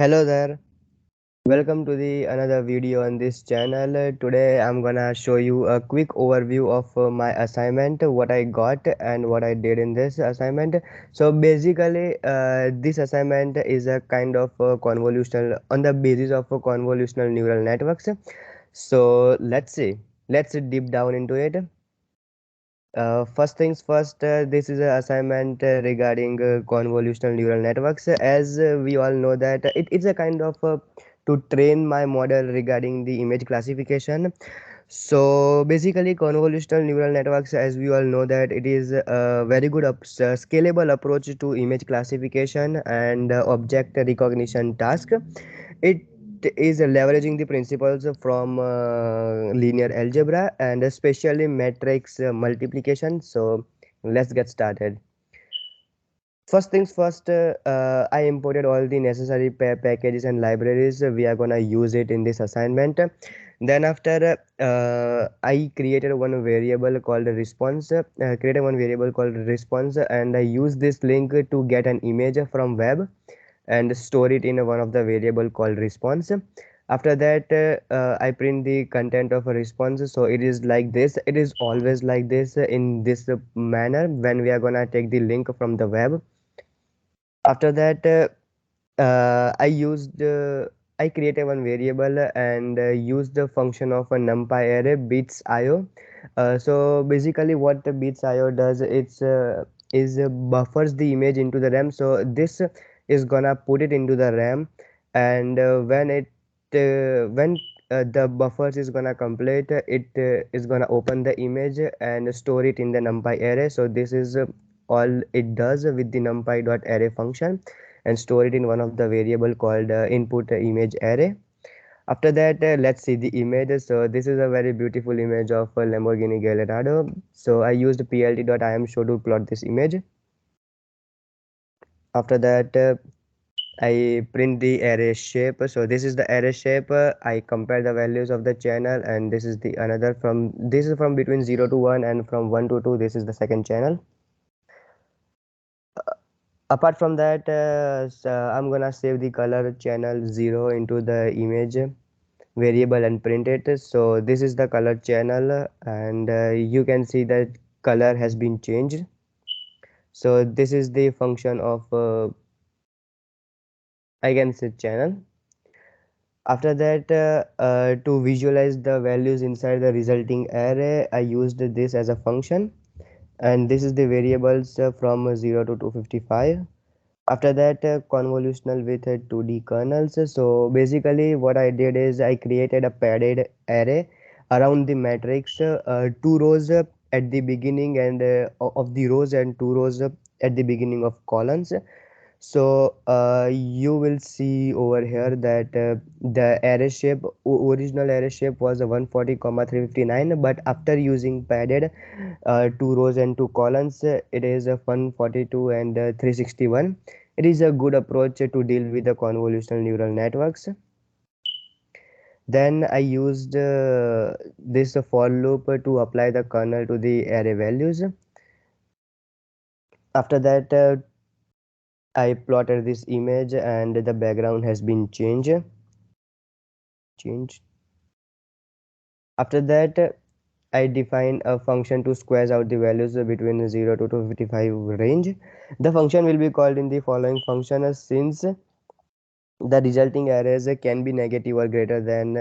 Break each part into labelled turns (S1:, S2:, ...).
S1: Hello there. Welcome to the another video on this channel. Today I'm gonna show you a quick overview of my assignment, what I got and what I did in this assignment. So basically, this assignment is a kind of convolutional on the basis of convolutional neural networks. So let's see. Let's deep down into it. First things first, this is an assignment regarding convolutional neural networks. As we all know that it is a kind of to train my model regarding the image classification. So basically, convolutional neural networks, as we all know that it is a very good scalable approach to image classification and object recognition task. It is leveraging the principles from linear algebra and especially matrix multiplication. So let's get started. First things first, I imported all the necessary packages and libraries. We are gonna use it in this assignment. Then after, I created one variable called response. Created one variable called response, and I use this link to get an image from web and store it in one of the variable called response. After that, I print the content of a response. So it is like this. It is always like this in this manner when we are gonna take the link from the web. After that, I created one variable and used the function of a numpy array bits io. So basically what the bits io does, it's buffers the image into the ram. So this is gonna put it into the ram, and when the buffers is gonna complete, it is gonna open the image and store it in the numpy array. So this is all it does with the numpy.array function, and store it in one of the variable called input image array. After that, let's see the image. So this is a very beautiful image of a Lamborghini Gallardo. So I used plt.imshow to plot this image. After that, I print the array shape. So this is the array shape. I compare the values of the channel, and this is the another from this is from between 0 to 1, and from 1 to 2 this is the second channel. Apart from that, I'm gonna save the color channel 0 into the image variable and print it. So this is the color channel, and you can see that color has been changed. So this is the function of I can say channel. After that, to visualize the values inside the resulting array, I used this as a function, and this is the variables from 0 to 255. After that, convolutional with 2D kernels. So basically what I did is I created a padded array around the matrix, two rows at the beginning and of the rows, and two rows at the beginning of columns. So you will see over here that the array shape, original array shape was a 140 comma 359, but after using padded two rows and two columns, it is a 142 and 361. It is a good approach to deal with the convolutional neural networks. Then I used this for loop to apply the kernel to the array values. After that, I plotted this image, and the background has been changed. After that, I define a function to squares out the values between 0 to 255 range. The function will be called in the following function, since the resulting arrays can be negative or greater than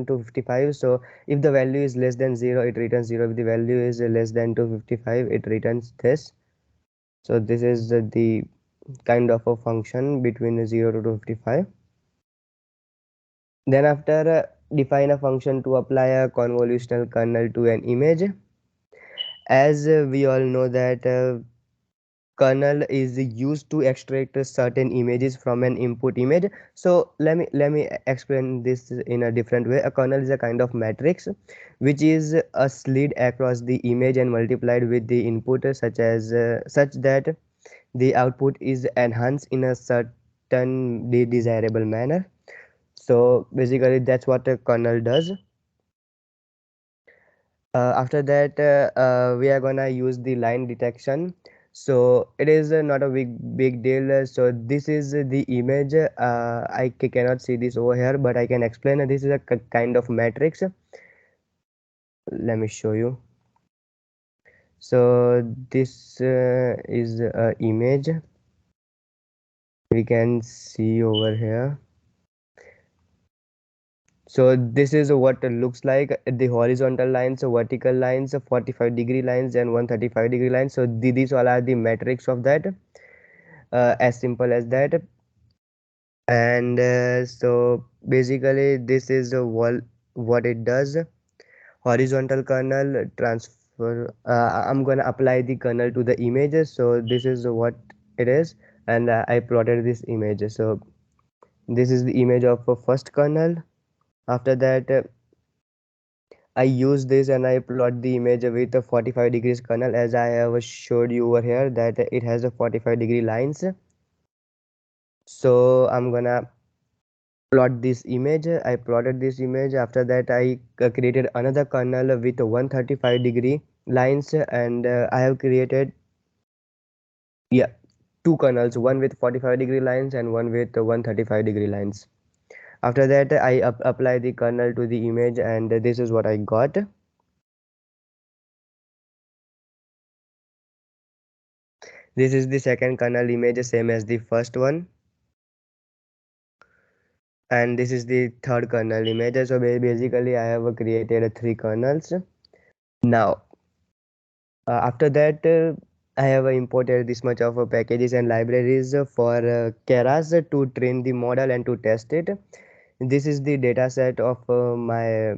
S1: 255. So if the value is less than 0, it returns 0. If the value is less than 255, it returns this. So this is the kind of a function between 0 to 255. Then after, define a function to apply a convolutional kernel to an image. As we all know that kernel is used to extract certain images from an input image. So let me explain this in a different way. A kernel is a kind of matrix which is a slid across the image and multiplied with the input, such that the output is enhanced in a certain desirable manner. So basically that's what a kernel does. After that, we are gonna use the line detection. So it is not a big deal. So this is the image. I cannot see this over here, but I can explain. This is a kind of matrix. Let me show you. So this is a image we can see over here. So this is what it looks like. The horizontal lines, vertical lines, 45-degree lines, and 135-degree lines. So these all are the metrics of that. As simple as that. And so basically this is the wall, what it does. Horizontal kernel transfer. I'm gonna apply the kernel to the images. So this is what it is, and I plotted this image. So this is the image of a first kernel. After that, I use this and I plot the image with a 45 degrees kernel, as I have showed you over here that it has a 45-degree lines. So I'm gonna plot this image. I plotted this image. After that, I created another kernel with 135-degree lines, and I have created, yeah, two kernels, one with 45-degree lines and one with 135-degree lines. After that, I apply the kernel to the image, and this is what I got. This is the second kernel image, same as the first one. And this is the third kernel image. So basically I have created three kernels. Now after that, I have imported this much of packages and libraries for keras to train the model and to test it. This is the data set of my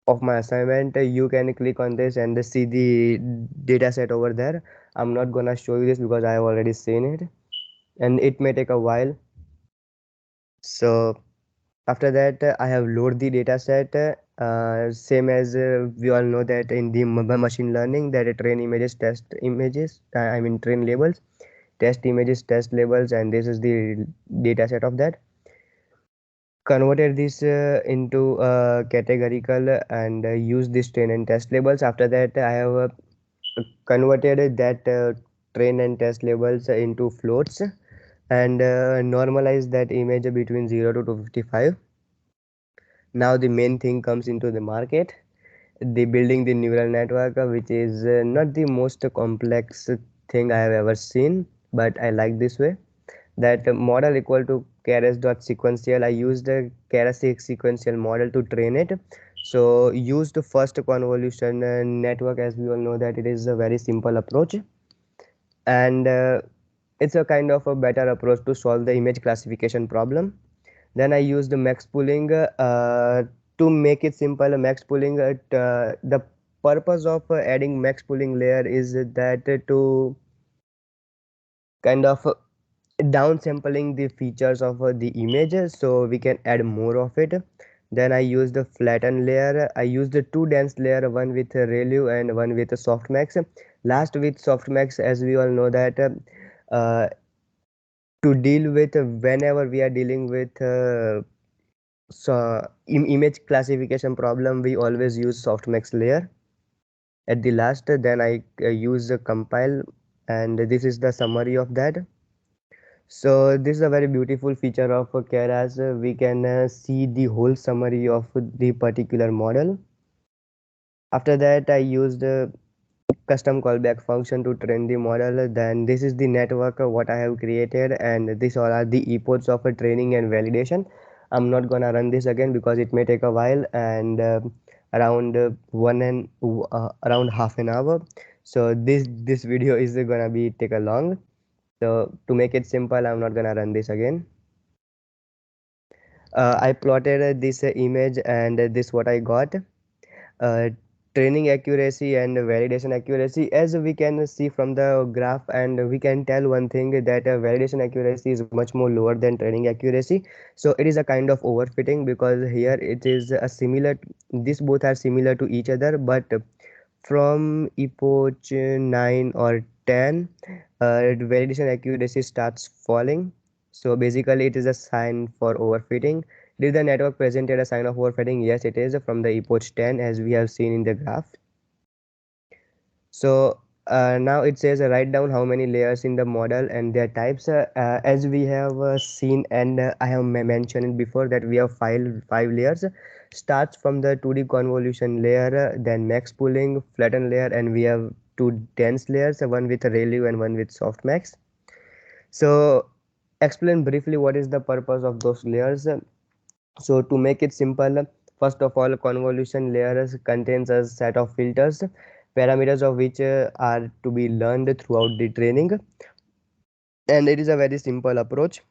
S1: assignment. You can click on this and see the data set over there. I'm not gonna show you this because I have already seen it, and it may take a while. So after that, I have load the data set. Same as we all know that in the machine learning, that train images, test images, I mean train labels, test images, test labels, and this is the data set of that. Converted this into categorical and use this train and test labels. After that, I have converted that train and test labels into floats, and normalize that image between 0 to 255. Now the main thing comes into the market, the building the neural network, which is not the most complex thing I have ever seen, but I like this way. That model equal to keras dot sequential. I used the keras sequential model to train it. So used first convolution network, as we all know that it is a very simple approach, and it's a kind of a better approach to solve the image classification problem. Then I use the max pooling to make it simple. Max pooling, the purpose of adding max pooling layer is that to kind of downsampling the features of the images, so we can add more of it. Then I use the flatten layer. I use the two dense layer, one with ReLU and one with softmax. Last with softmax, as we all know that uh, to deal with whenever we are dealing with so image classification problem, we always use softmax layer at the last. Then I use the compile, and this is the summary of that. So this is a very beautiful feature of keras. We can see the whole summary of the particular model. After that, I used custom callback function to train the model. Then this is the network what I have created, and these all are the epochs of training and validation. I'm not gonna run this again because it may take a while, and around around half an hour. So this video is gonna be take a long. So to make it simple, I'm not gonna run this again. I plotted this image, and this what I got. uh, Training accuracy and validation accuracy, as we can see from the graph, and we can tell one thing that validation accuracy is much more lower than training accuracy. So it is a kind of overfitting, because here it is a similar, these both are similar to each other, but from epoch 9 or 10, validation accuracy starts falling. So basically it is a sign for overfitting. Did the network presented a sign of overfitting? Yes, it is from the epoch 10, as we have seen in the graph. So Now it says write down how many layers in the model and their types. As we have seen, and I have mentioned it before, that we have five layers. Starts from the 2D convolution layer, then max pooling, flatten layer, and we have two dense layers, one with ReLU and one with softmax. So explain briefly what is the purpose of those layers. So to make it simple, first of all, convolution layers contains a set of filters, parameters of which are to be learned throughout the training, and it is a very simple approach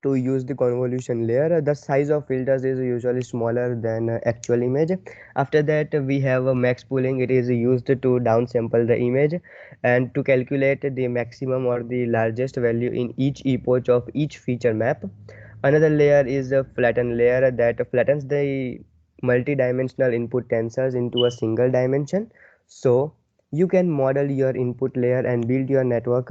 S1: to use the convolution layer. The size of filters is usually smaller than actual image. After that, we have a max pooling. It is used to downsample the image and to calculate the maximum or the largest value in each epoch of each feature map. Another layer is a flatten layer that flattens the multi-dimensional input tensors into a single dimension, so you can model your input layer and build your network.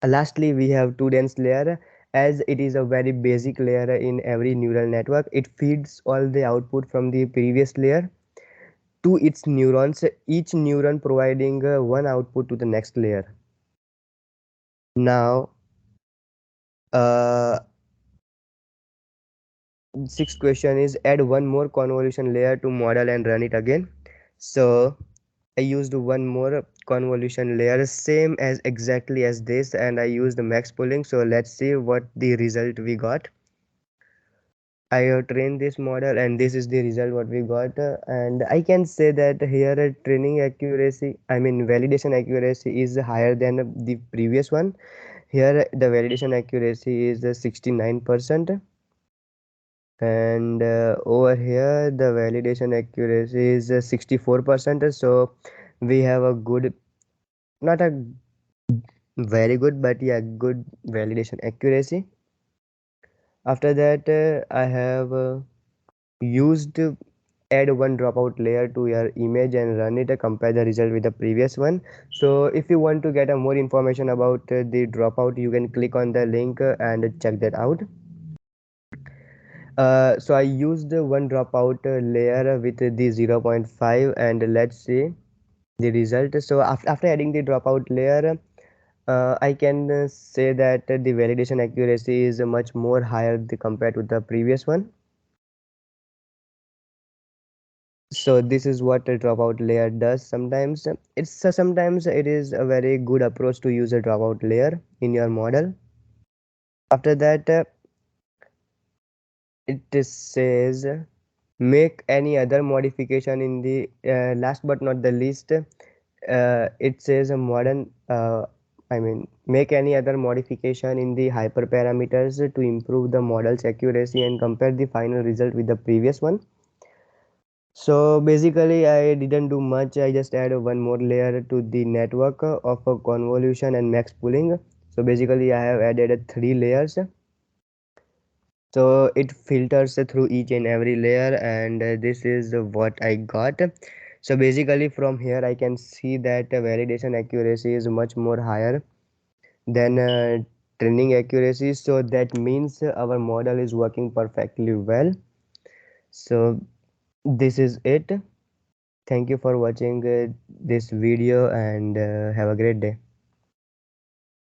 S1: Lastly, we have two dense layer. As it is a very basic layer in every neural network, it feeds all the output from the previous layer to its neurons, each neuron providing one output to the next layer. Now, uh, sixth question is add one more convolution layer to model and run it again. So I used one more convolution layer, same as exactly as this, and I used max pooling. So let's see what the result we got. I have trained this model, and this is the result what we got. And I can say that here training accuracy, I mean validation accuracy, is higher than the previous one. Here the validation accuracy is 69%, and over here the validation accuracy is 64%. So we have a good, not a very good, but yeah, good validation accuracy. After that, I have used add one dropout layer to your image and run it, compare the result with the previous one. So if you want to get a more information about the dropout, you can click on the link and check that out. So I used one dropout layer with the 0.5, and let's see the result. So after adding the dropout layer, I can say that the validation accuracy is much more higher compared to the previous one. So this is what a dropout layer does. Sometimes it is a very good approach to use a dropout layer in your model. After that, it says make any other modification in the last but not the least. It says a modern I mean make any other modification in the hyperparameters to improve the model's accuracy and compare the final result with the previous one. So basically I didn't do much. I just added one more layer to the network of a convolution and max pooling. So basically I have added three layers. So it filters through each and every layer, and this is what I got. So basically from here I can see that validation accuracy is much more higher than training accuracy. So that means our model is working perfectly well. So this is it. Thank you for watching this video, and have a great day.